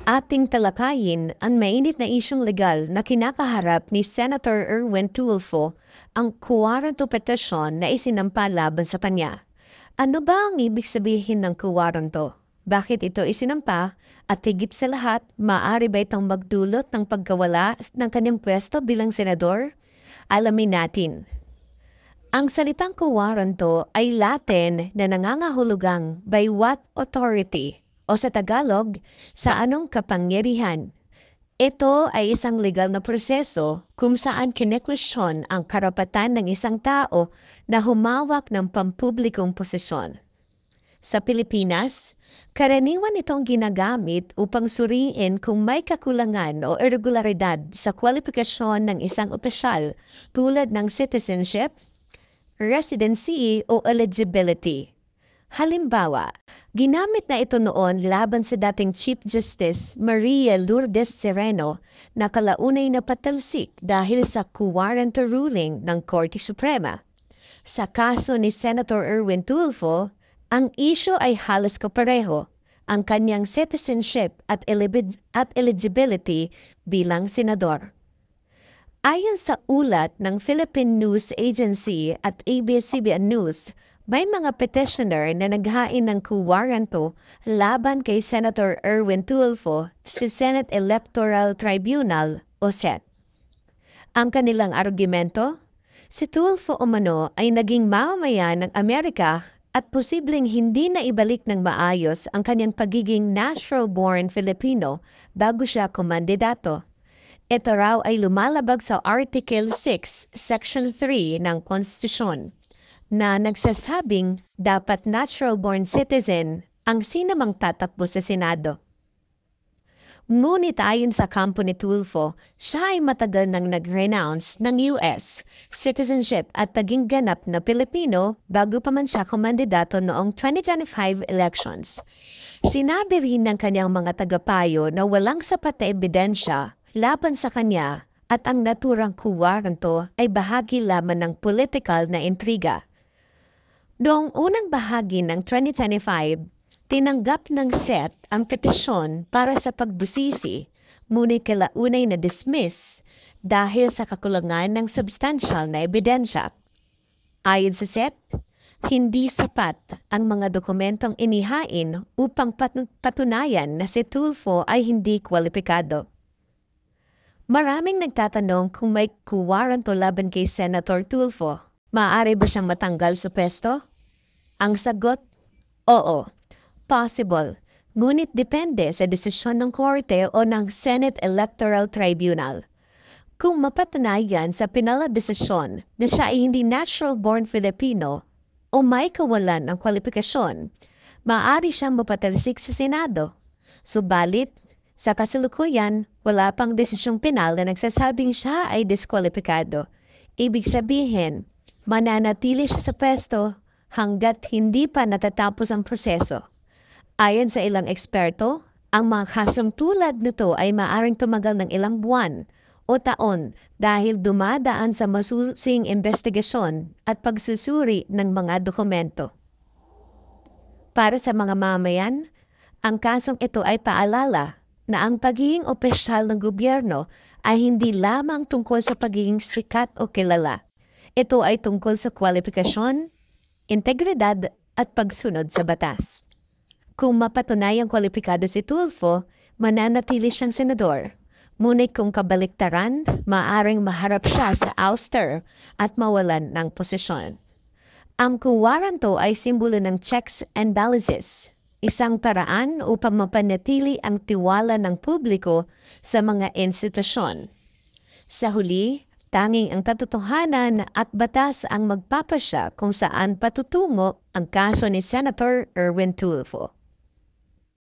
Ating talakayin ang mainit na isyong legal na kinakaharap ni Senator Erwin Tulfo, ang kuwaranto petisyon na isinampa laban sa kanya. Ano ba ang ibig sabihin ng kuwaranto? Bakit ito isinampa? At higit sa lahat, maaari ba itong magdulot ng pagkawala ng kanyang pwesto bilang senador? Alamin natin. Ang salitang kuwaranto ay Latin na nangangahulugang by what authority o sa Tagalog, sa anong kapangyarihan. Ito ay isang legal na proseso kung saan kinekwestiyon ang karapatan ng isang tao na humawak ng pampublikong posisyon. Sa Pilipinas, karaniwan itong ginagamit upang suriin kung may kakulangan o irregularidad sa kwalifikasyon ng isang opisyal tulad ng citizenship, residency o eligibility. Halimbawa, ginamit na ito noon laban sa dating Chief Justice Maria Lourdes Sereno na kalaunay na patalsik dahil sa kuwaranto ruling ng Korte Suprema. Sa kaso ni Senator Erwin Tulfo, ang isyu ay halos kapareho, ang kanyang citizenship at eligibility bilang senador. Ayon sa ulat ng Philippine News Agency at ABS-CBN News, may mga petitioner na naghain ng kuwaranto laban kay Senator Erwin Tulfo sa Senate Electoral Tribunal o SET. Ang kanilang argumento? Si Tulfo umano ay naging mamamayan ng Amerika at posibleng hindi na ibalik ng maayos ang kanyang pagiging natural-born Filipino bago siya kumandidato. Ito raw ay lumalabag sa Article 6, Section 3 ng Konstitusyon na nagsasabing dapat natural-born citizen ang sinamang tatakbo sa Senado. Ngunit ayon sa kampo ni Tulfo, siya ay matagal nang nag-renounce ng US citizenship at naging ganap na Pilipino bago pa man siya kumandidato noong 2025 elections. Sinabi rin ng kanyang mga tagapayo na walang sapat na ebidensya laban sa kanya at ang naturang kuwaranto ay bahagi lamang ng political na intriga. Noong unang bahagi ng 2025, tinanggap ng SET ang petisyon para sa pagbusisi, ngunit kalaunay na dismiss dahil sa kakulangan ng substantial na ebidensya. Ayon sa SET, hindi sapat ang mga dokumentong inihain upang patunayan na si Tulfo ay hindi kwalipikado. Maraming nagtatanong kung may kuwaranto laban kay Senator Tulfo. Maaari ba siyang matanggal sa pwesto? Ang sagot, oo, possible. Ngunit depende sa desisyon ng Korte o ng Senate Electoral Tribunal. Kung mapatunayan sa pinal na desisyon na siya ay hindi natural-born Filipino o may kawalan ng kwalifikasyon, maaari siyang mapatalsik sa Senado. Subalit, sa kasalukuyan, wala pang desisyong pinal na nagsasabing siya ay diskwalipikado. Ibig sabihin, mananatili siya sa pwesto hanggat hindi pa natatapos ang proseso. Ayon sa ilang eksperto, ang mga kasong tulad nito ay maaaring tumagal ng ilang buwan o taon dahil dumadaan sa masusing investigasyon at pagsusuri ng mga dokumento. Para sa mga mamayan, ang kasong ito ay paalala na ang pagiging opisyal ng gobyerno ay hindi lamang tungkol sa pagiging sikat o kilala. Ito ay tungkol sa kwalifikasyon, integridad at pagsunod sa batas. Kung mapatunayang kwalipikado si Tulfo, mananatili siyang senador. Ngunit kung kabaliktaran, maaaring maharap siya sa ouster at mawalan ng posisyon. Ang kuwaranto ay simbolo ng checks and balances, isang paraan upang mapanatili ang tiwala ng publiko sa mga institusyon. Sa huli, tanging ang katotohanan at batas ang magpapasya kung saan patutungo ang kaso ni Senator Erwin Tulfo.